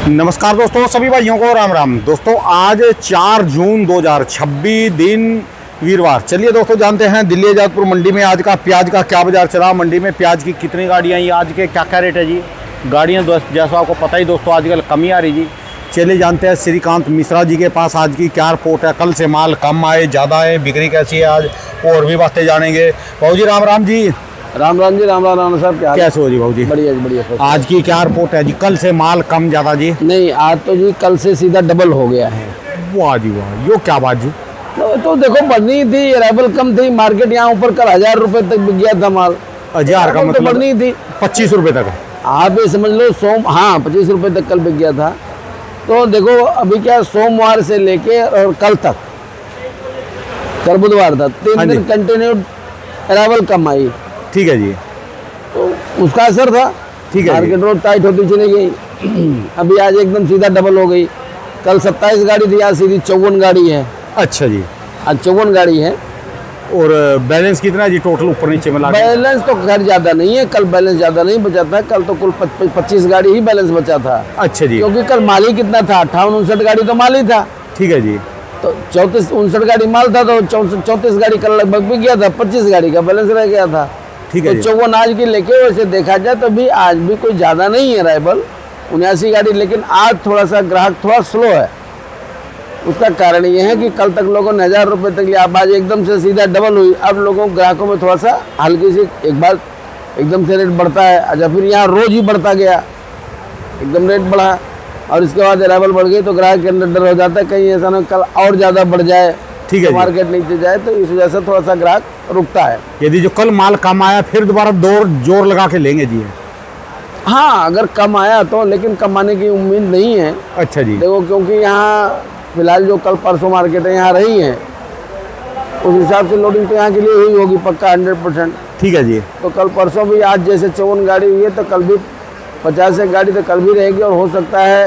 नमस्कार दोस्तों, सभी भाइयों को राम राम। दोस्तों आज 4 जून 2026 दिन वीरवार। चलिए दोस्तों जानते हैं दिल्ली आजादपुर मंडी में आज का प्याज का क्या बाजार चला। मंडी में प्याज की कितनी गाड़ियाँ आई, आज के क्या क्या रेट है जी। गाड़ियाँ जैसा आपको पता ही दोस्तों आजकल कमी आ रही जी। चलिए जानते हैं श्रीकांत मिश्रा जी के पास आज की क्या रिपोर्ट है। कल से माल कम आए, ज़्यादा आए, बिक्री कैसी है आज, और भी बातें जानेंगे। भाऊ जी राम राम जी। राम राम जी, राम राम साहब। क्या कैसे हो जी भाऊ जी? बढ़िया जी, बढ़िया। आज की क्या रिपोर्ट है जी? कल से माल कम ज़्यादा जी? नहीं, आज तो जी कल से सीधा डबल हो गया है। वाह जी वाह, यो क्या बात जी। तो देखो बढ़नी थी, अराइवल कम थी। मार्केट यहाँ ऊपर कल 1000 रुपए तक बिक गया था माल। 1000 का तो मतलब बढ़नी थी 25 रुपये तक। आप ये समझ लो 25 रुपए तक कल बिक गया था। तो देखो अभी क्या, सोमवार से लेके और कल तक, कल बुधवार था, 3 दिन कंटिन्यू अराइवल कम आई। ठीक है जी, तो उसका असर था। ठीक है। मार्केट रोड टाइट होती चली गई। अभी आज एकदम सीधा डबल हो गई। कल 27 गाड़ी थी, आज सीधी 54 गाड़ी है। अच्छा जी, आज 54 गाड़ी है। और बैलेंस कितना है जी टोटल ऊपर नीचे मिला के? बैलेंस तो खैर ज़्यादा नहीं है, कल बैलेंस ज़्यादा नहीं बचा था। कल तो कुल 25 गाड़ी ही बैलेंस बचा था। अच्छा जी, क्योंकि कल माल ही कितना था, 58-59 गाड़ी तो माल ही था। ठीक है जी। तो 34-59 गाड़ी माल था, तो 34 गाड़ी कल लगभग बिक गया था। 25 गाड़ी का बैलेंस रह गया था। ठीक है तो जी। 54 आज की लेके वैसे देखा जाए तो भी आज भी कोई ज़्यादा नहीं है राइवल, 79 गाड़ी। लेकिन आज थोड़ा सा ग्राहक थोड़ा स्लो है। उसका कारण ये है कि कल तक लोगों ने 1000 रुपये तक लिया, अब आज एकदम से सीधा डबल हुई। अब लोगों ग्राहकों में थोड़ा सा हल्की सी एक बार एकदम से रेट बढ़ता है। अच्छा, फिर यहाँ रोज़ ही बढ़ता गया, एकदम रेट बढ़ा, और इसके बाद अराइवल बढ़ गई तो ग्राहक के अंदर डर हो जाता है कहीं ऐसा ना कल और ज़्यादा बढ़ जाए, ठीक है तो मार्केट नीचे जाए। तो इस वजह से थोड़ा सा ग्राहक रुकता है। यदि जो कल माल कम आया फिर दोबारा जोर लगा के लेंगे जी? हाँ, अगर कम आया तो, लेकिन कम आने की उम्मीद नहीं है। अच्छा जी। देखो क्योंकि यहाँ फिलहाल जो कल परसों मार्केटें यहाँ रही हैं, उस हिसाब से लोडिंग तो यहाँ के लिए हुई होगी पक्का 100%। ठीक है जी। तो कल परसों भी आज जैसे 54 गाड़ी हुई है, तो कल भी 50 गाड़ी तो कल भी रहेगी। और हो सकता है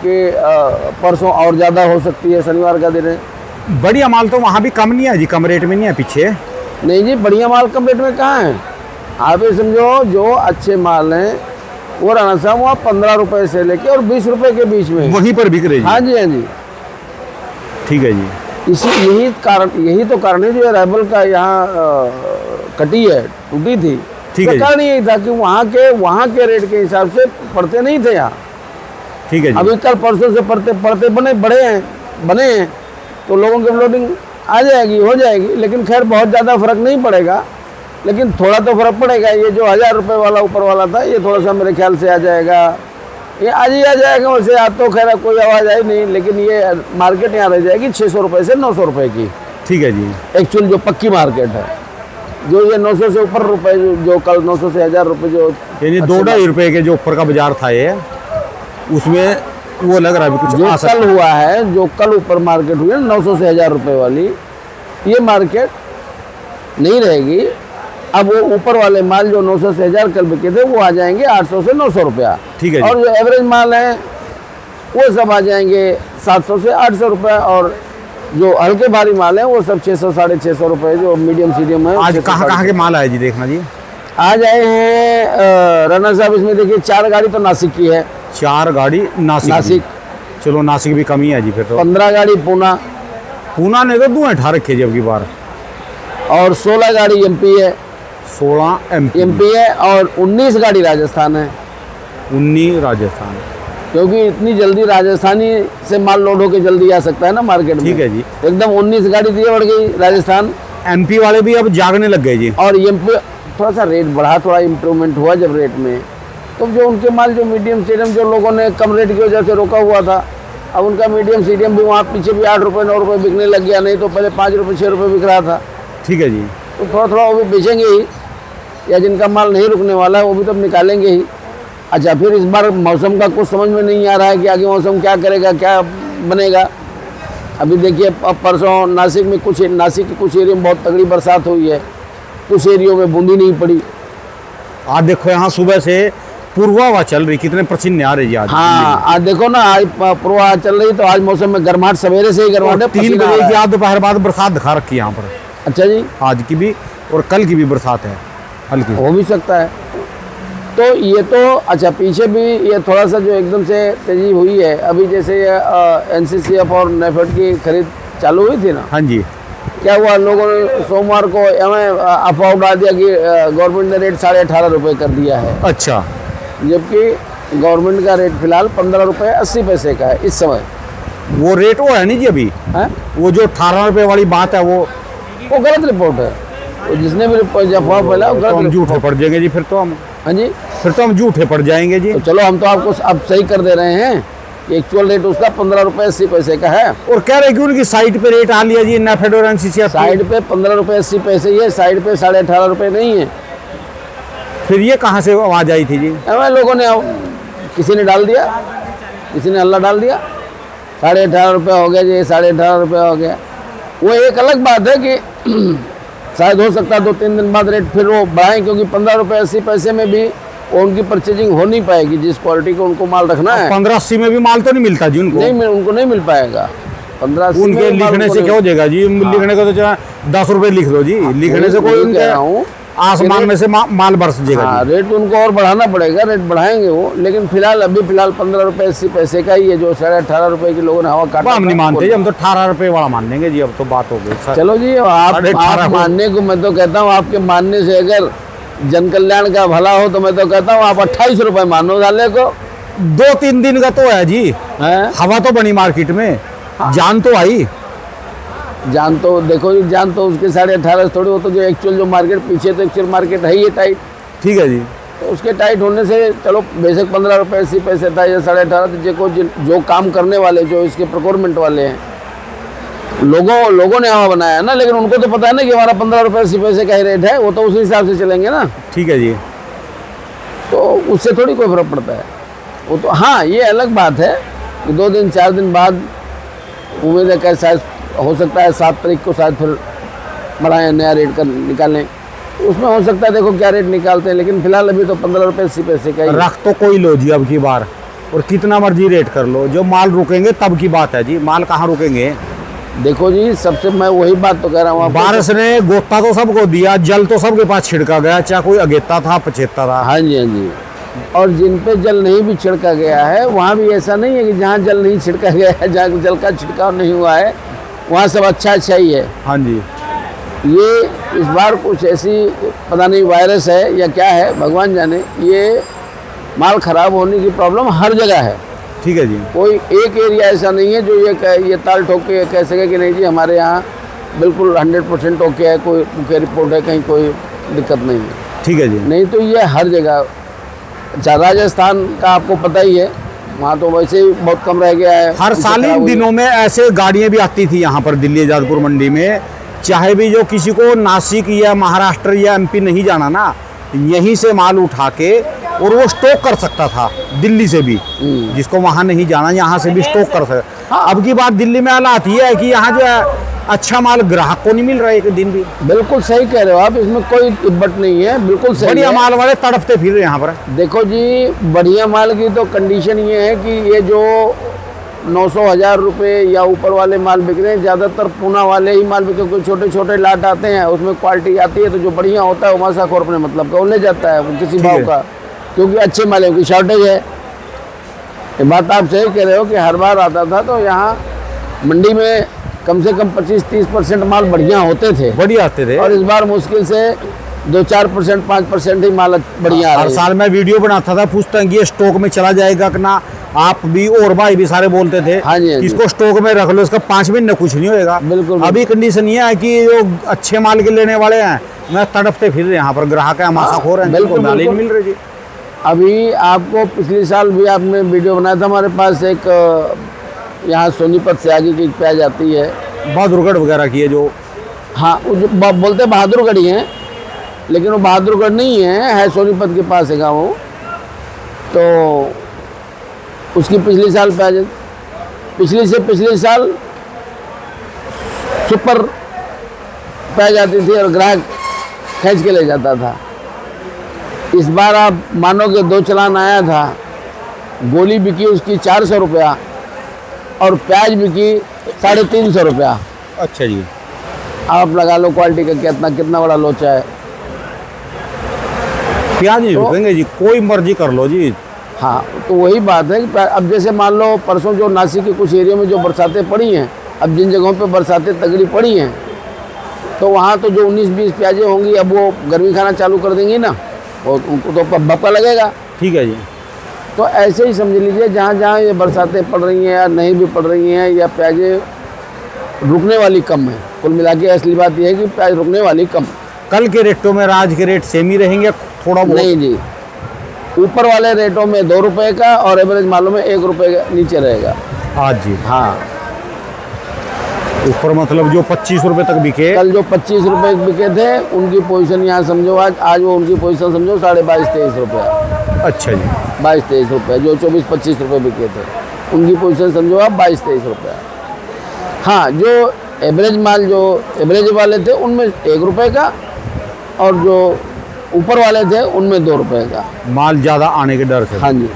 कि परसों और ज़्यादा हो सकती है, शनिवार का दिन है। बढ़िया माल तो वहाँ भी कम नहीं है जी, कम रेट में नहीं है पीछे? नहीं जी, बढ़िया माल कम रेट में कहाँ है। आप ये समझो जो अच्छे माल हैं वो राणा साहब वहाँ 15 रुपये से लेके और 20 रुपये के बीच में वहीं पर बिक रही? हाँ जी, हाँ जी। ठीक है जी। यही तो कारण है जो अराइवल का यहाँ कटी है, टूटी थी। ठीक है। कारण यही था कि वहाँ के रेट के हिसाब से पड़ते नहीं थे यहाँ। ठीक है जी। अभी कल परसों से पड़ते बने हैं तो लोगों की लोडिंग आ जाएगी, हो जाएगी। लेकिन खैर बहुत ज़्यादा फर्क नहीं पड़ेगा, लेकिन थोड़ा तो फर्क पड़ेगा। ये जो 1000 रुपये वाला ऊपर वाला था, ये थोड़ा सा मेरे ख्याल से आ जाएगा, ये आज ही आ जाएगा। वैसे आज तो खैर कोई आवाज़ आई नहीं, लेकिन ये मार्केट यहाँ रह जाएगी 600 रुपये से 900 रुपये की। ठीक है जी। एक्चुअल जो पक्की मार्केट है, जो ये 900 से ऊपर रुपए, जो कल 900 से 1000 रुपये जो यानी 2-2.5 रुपये के जो ऊपर का बाजार था ये, उसमें वो लग रहा है कुछ जो कल हुआ है, जो कल ऊपर मार्केट हुई है 900 से 1000 रुपये वाली, ये मार्केट नहीं रहेगी। अब वो ऊपर वाले माल जो 900 से 1000 कल बिके थे, वो आ जाएंगे 800 से 900 रुपया। ठीक है। और जो एवरेज माल है वो सब आ जाएंगे 700 से 800 रुपये। और जो हल्के भारी माल है वो सब 600 साढ़े 600 रुपये, जो मीडियम सीडियम है। आज कहाँ के माल आए जी, देखना जी। आज आए हैं राणा साहब, इसमें देखिए 4 गाड़ी तो नासिक की है। 4 गाड़ी नासिक। चलो नासिक भी कमी है जी फिर तो। 15 गाड़ी पूना ने तो 2 उठा रखे जी अब की बार। और 16 गाड़ी एमपी है। 16 एमपी है और 19 गाड़ी राजस्थान है। 19 राजस्थान, क्योंकि इतनी जल्दी राजस्थानी से माल लोड होकर जल्दी आ सकता है ना मार्केट में। ठीक है जी। एकदम 19 गाड़ी दिए बढ़ गई राजस्थान। एमपी वाले भी अब जागने लग गए जी। और एमपी थोड़ा सा रेट बढ़ा, थोड़ा इम्प्रूवमेंट हुआ जब रेट में, तो जो उनके माल जो मीडियम सीडियम जो लोगों ने कम रेट की वजह से रोका हुआ था, अब उनका मीडियम सीडियम भी वहाँ पीछे भी 8 रुपये 9 रुपये बिकने लग गया। नहीं तो पहले 5 रुपये 6 रुपये बिक रहा था। ठीक है जी। तो थोड़ा थोड़ा वो भी बेचेंगे ही, या जिनका माल नहीं रुकने वाला है वो भी तो निकालेंगे ही। अच्छा, फिर इस बार मौसम का कुछ समझ में नहीं आ रहा है कि आगे मौसम क्या करेगा, क्या बनेगा। अभी देखिए, अब परसों नासिक के कुछ एरिया में बहुत तगड़ी बरसात हुई है, कुछ एरियो में बूंदी नहीं पड़ी। आज देखो यहाँ सुबह से पूर्वा हवा चल रही, कितने पसीने आ रहे जी आज। हाँ, आज देखो ना, आज पूर्वा हवा चल रही, तो आज मौसम में गर्माहट सवेरे से ही गर्माहट है। 3 बजे की आज दोपहर बाद बरसात दिखा रखी है यहाँ पर। अच्छा जी। आज की भी और कल की भी बरसात है हल्की। हो भी सकता है। तो ये तो अच्छा, पीछे भी ये थोड़ा सा जो एकदम से तेजी हुई है, अभी जैसे ये NCCF और नेफेड की खरीद चालू हुई थी ना, हाँ जी, क्या हुआ, लोगों ने सोमवार को हमें अफवाह उड़ा दिया कि गवर्नमेंट ने रेट 18.5 रुपये कर दिया है, अच्छा, जबकि गवर्नमेंट का रेट फिलहाल 15 रुपये 80 पैसे का है इस समय। वो रेट वो है नहीं जी अभी, हैं? वो जो 18 रुपये वाली बात है वो गलत रिपोर्ट है। वो जिसने भी अफवाह फैला वो तो गलत हम रिपोर्ट। झूठे पड़ जाएंगे जी, फिर तो हम हाँ जी, झूठे पड़ जाएंगे जी। तो चलो हम तो आपको अब सही कर दे रहे हैं कि एक्चुअल रेट उसका 15 रुपये 80 पैसे का है। और कह रहे कि उनकी साइट पे रेट आ लिया जी नेफेड और NCCF साइड पे 15 रुपये 80 पैसे ही है, साइड पे 18.5 रुपये नहीं है। फिर ये कहाँ से आवाज आई थी जी? हमें लोगों ने, किसी ने डाल दिया, किसी ने हल्ला डाल दिया, 18.5 रुपये हो गया जी, 18.5 रुपये हो गया। वो एक अलग बात है कि शायद हो सकता है 2-3 दिन बाद रेट फिर वो बढ़ाएं, क्योंकि 15 रुपये 80 पैसे में भी उनकी परचेजिंग हो नहीं पाएगी जिस क्वालिटी को उनको माल रखना है। 1580 में भी माल तो नहीं मिलता जी उनको, उनको नहीं मिल पाएगा 1580 में उनके माल लिखने उनको से नहीं- क्या हो जाएगा जी? लिखने का तो चाहे 10 रुपये लिख दो जी, लिखने से कोई वही उनके कह रहा हूँ, आसमान में से माल बरस जाएगा हाँ, जी। रेट उनको और बढ़ाना पड़ेगा, रेट बढ़ाएंगे वो, लेकिन फिलहाल 15 रुपये 80 पैसे का ही है, जो 18.5 रुपये की लोगों ने हवा काटा। हम नहीं मानते जी, हम तो 18 रुपये वाला मान लेंगे जी, अब तो बात हो गई सर। चलो जी, आप 18.5 मानने को, मैं तो कहता हूँ आपके मानने से अगर जन कल्याण का भला हो तो मैं तो कहता हूँ आप 28 रुपये मानो डाले को। 2-3 दिन का तो है जी, हैं? हवा तो बनी मार्केट में, जान तो आई। जान तो देखो जी, जान तो उसके 18.5 थोड़ी, वो तो जो एक्चुअल जो मार्केट पीछे तो एक्चुअल मार्केट है ही टाइट, ठीक है जी, तो उसके टाइट होने से चलो बेशक 15 रुपये 80 पैसे था या 18.5, तो जो काम करने वाले, जो इसके प्रोक्योरमेंट वाले हैं, लोगों ने हवा बनाया है ना, लेकिन उनको तो पता है ना कि हमारा 15 रुपये 80 पैसे का ही रेट है, वो तो उसी हिसाब से चलेंगे ना, ठीक है जी। तो उससे थोड़ी कोई फर्क पड़ता है वो तो। हाँ, ये अलग बात है कि 2 दिन 4 दिन बाद उम्मीद है कि शायद हो सकता है 7 तारीख को शायद फिर बढ़ाएं, नया रेट कर निकालें, उसमें हो सकता है देखो क्या रेट निकालते हैं, लेकिन फिलहाल अभी तो 15 रुपये 80 पैसे का ही है। रख तो कोई लो जी अब की बार, और कितना मर्जी रेट कर लो, जो माल रुकेंगे तब की बात है जी, माल कहाँ रुकेंगे? देखो जी, सबसे मैं वही बात तो कह रहा हूँ आपको। बारिश ने गोता तो सबको दिया, जल तो सबके पास छिड़का गया, चाहे कोई अगेता था पचेता था। हाँ जी, हाँ जी, और जिन पे जल नहीं भी छिड़का गया है, वहाँ भी ऐसा नहीं है कि जहाँ जल नहीं छिड़का गया है, जहाँ जल का छिड़काव नहीं हुआ है, वहाँ सब अच्छा ही है। हाँ जी, ये इस बार कुछ ऐसी पता नहीं वायरस है या क्या है, भगवान जाने, ये माल खराब होने की प्रॉब्लम हर जगह है। ठीक है जी, कोई एक एरिया ऐसा नहीं है जो ये ताल ठोक के कह सके कि नहीं जी हमारे यहाँ बिल्कुल 100% ओके है, कोई मुख्य रिपोर्ट है, कहीं कोई दिक्कत नहीं है। ठीक है जी, नहीं तो ये हर जगह, अच्छा राजस्थान का आपको पता ही है, वहाँ तो वैसे ही बहुत कम रह गया है। हर साल इन दिनों में ऐसे गाड़ियाँ भी आती थी यहाँ पर दिल्ली जादपुर मंडी में, चाहे भी जो किसी को नासिक या महाराष्ट्र या MP नहीं जाना ना, यहीं से माल उठा के और वो स्टॉक कर सकता था दिल्ली से भी, जिसको वहाँ नहीं जाना यहाँ से भी स्टॉक कर सकता। अब की बात दिल्ली में हालात ये है कि यहाँ जो है अच्छा माल ग्राहक को नहीं मिल रहा है एक दिन भी। बिल्कुल सही कह रहे हो आप, इसमें कोई तिब्बत नहीं है, बिल्कुल सही बढ़िया है। माल वाले तड़पते फिर रहे यहाँ पर। देखो जी, बढ़िया माल की तो कंडीशन ये है कि ये जो 900-1000 रुपये या ऊपर वाले माल बिक रहे हैं, ज़्यादातर पूना वाले ही माल बिके, कोई छोटे छोटे लाट आते हैं, उसमें क्वालिटी आती है, तो जो बढ़िया होता है वो मासाखोर अपने मतलब का वो ले जाता है, वो किसी भाव का, क्योंकि अच्छे मालों की शॉर्टेज है। ये बात आप सही कह रहे हो कि हर बार आता था तो यहाँ मंडी में कम से कम 25-30% माल बढ़िया होते थे, बढ़िया आते थे, और इस बार मुश्किल से 2-4%, 5% ही माल बढ़िया आ हर रहे हैं। साल मैं वीडियो बनाता था, पूछता कि ये स्टॉक में चला जाएगा कि ना, आप भी और भाई भी सारे बोलते थे हाँ जी, हाँ जी। इसको स्टॉक में रख लो, इसका 5 महीने कुछ नहीं होएगा। बिल्कुल, अभी कंडीशन ये है कि जो अच्छे माल के लेने वाले हैं मैं तड़पते फिर रहे यहाँ पर, ग्राहक है मासाखोर हैं, बिल्कुल, माल ही नहीं बिल्कुल। मिल रही जी। अभी आपको पिछले साल भी आपने वीडियो बनाया था, हमारे पास एक यहाँ सोनीपत से आगे की प्याज आती है, बहादुरगढ़ वगैरह की है जो, हाँ वो जो बोलते बहादुरगढ़ ही हैं, लेकिन वो बहादुरगढ़ नहीं है सोनीपत के पास है गाँव, तो उसकी पिछले साल प्याज, पिछले से पिछले साल सुपर प्याज आती थी और ग्राहक खींच के ले जाता था। इस बार आप मानोगे 2 चालान आया था, गोली बिकी उसकी 400 रुपया और प्याज बिकी 350 रुपया। अच्छा जी, आप लगा लो क्वालिटी का कितना बड़ा लोचा है। प्याज नहीं रुकेंगे जी, कोई मर्जी कर लो जी। हाँ, तो वही बात है कि अब जैसे मान लो परसों जो नासिक के कुछ एरिया में जो बरसातें पड़ी हैं, अब जिन जगहों पे बरसातें तगड़ी पड़ी हैं तो वहाँ तो जो 19-20 प्याजें होंगी अब वो गर्मी खाना चालू कर देंगी ना, और उनको तो भपका लगेगा। ठीक है जी। तो ऐसे ही समझ लीजिए जहाँ जहाँ ये बरसातें पड़ रही हैं या नहीं भी पड़ रही हैं या प्याजें रुकने वाली कम है, कुल मिला के असली बात यह है कि प्याज रुकने वाली कम। कल के रेटों में आज के रेट सेम ही रहेंगे थोड़ा बहुत? नहीं जी, ऊपर वाले रेटों में 2 रुपये का और एवरेज मालों में 1 रुपये का नीचे रहेगा आज जी। हाँ, ऊपर मतलब जो 25 रुपए तक बिके, कल जो 25 रुपये बिके थे उनकी पोजीशन यहाँ समझो आज वो उनकी पोजीशन समझो 22.5-23 रुपये। अच्छा जी। 22-23 रुपये, जो 24-25 रुपये बिके थे उनकी पोजीशन समझो आप 22-23 रुपये। हाँ, जो एवरेज माल जो एवरेज वाले थे उनमें 1 रुपये का और जो ऊपर वाले थे उनमें 2 रुपये का माल ज़्यादा आने के डर से। हाँ जी।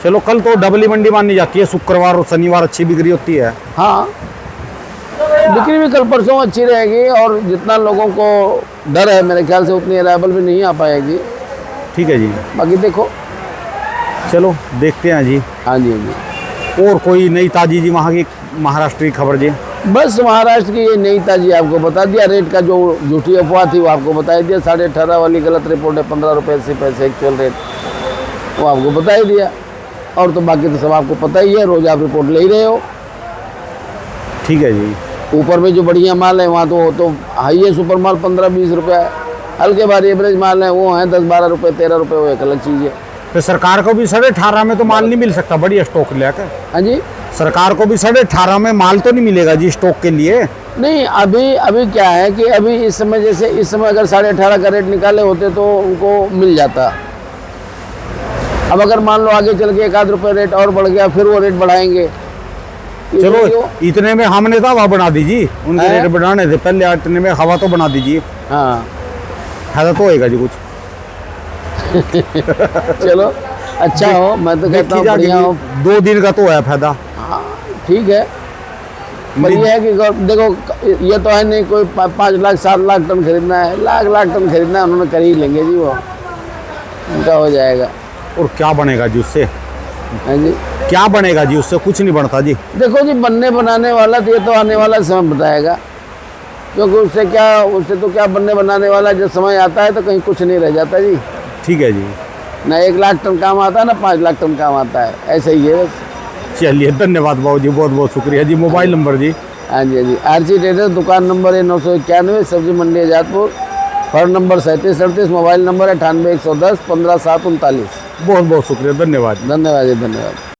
चलो, कल तो डबली मंडी मानी जाती है, शुक्रवार और शनिवार अच्छी बिक्री होती है। हाँ, बिक्री भी कल परसों अच्छी रहेगी और जितना लोगों को डर है मेरे ख्याल से उतनी अराइवल भी नहीं आ पाएगी। ठीक है जी। बाकी देखो, चलो देखते हैं जी। हाँ जी, हाँ जी। और कोई नई ताजी जी वहाँ की महाराष्ट्र की खबर जी? बस महाराष्ट्र की ये नई ताजी आपको बता दिया, रेट का जो झूठी अफवाह थी वो आपको बता ही दिया, 18.5 वाली गलत रिपोर्ट है, 15 रुपये 80 पैसे एक्चुअल रेट, वो आपको बता ही दिया। और तो बाकी तो सब आपको पता ही है, रोज़ आप रिपोर्ट ले ही रहे हो। ठीक है जी। ऊपर में जो बढ़िया माल है वहाँ तो हाई है, सुपर माल 15-20 रुपये है, हल्के भारी एवरेज माल है वो हैं 10-12 रुपये 13 रुपये, वो एक अलग चीज़ है। तो सरकार को भी 18.5 में तो माल नहीं मिल सकता बढ़िया स्टॉक लेकर? हाँ जी, सरकार को भी 18.5 में माल तो नहीं मिलेगा जी स्टॉक के लिए? नहीं, अभी क्या है कि अभी इस समय जैसे इस समय अगर 18.5 का रेट निकाले होते तो उनको मिल जाता। अब अगर मान लो आगे चल के 1-8 रुपये रेट और बढ़ गया फिर वो रेट बढ़ाएंगे। चलो, इतने में हमने तो हवा बना दीजिए, उनके रेट बढ़ाने से पहले इतने में हवा तो बना दीजिए। हाँ, फायदा तो होएगा जी कुछ। चलो अच्छा हो, मैं तो कहता हूँ बढ़िया हो। 2 दिन का तो है फायदा। हाँ, ठीक है, पर ये है कि देखो ये तो है नहीं कोई 5 लाख 7 लाख टन खरीदना है, लाख टन खरीदना है, उन्होंने कर ही लेंगे जी, वो उनका हो जाएगा। और क्या बनेगा जी उससे? हाँ जी, क्या बनेगा जी उससे? कुछ नहीं बनता जी। देखो जी, बनने बनाने वाला तो ये तो आने वाला समय बताएगा, क्योंकि उससे तो क्या बनने बनाने वाला, जब समय आता है तो कहीं कुछ नहीं रह जाता जी। ठीक है जी। ना 1 लाख टन काम आता है ना 5 लाख टन काम आता है, ऐसे ही है बस। चलिए, धन्यवाद बाबू जी, बहुत बहुत शुक्रिया जी। मोबाइल नंबर जी? हाँ जी, हाँ जी, आरसी ट्रेडर्स, दुकान नंबर है 991, सब्जी मंडी Azadpur, firm number 3738, mobile number है 98 110 15 7 39। बहुत बहुत शुक्रिया, धन्यवाद। धन्यवाद जी, धन्यवाद।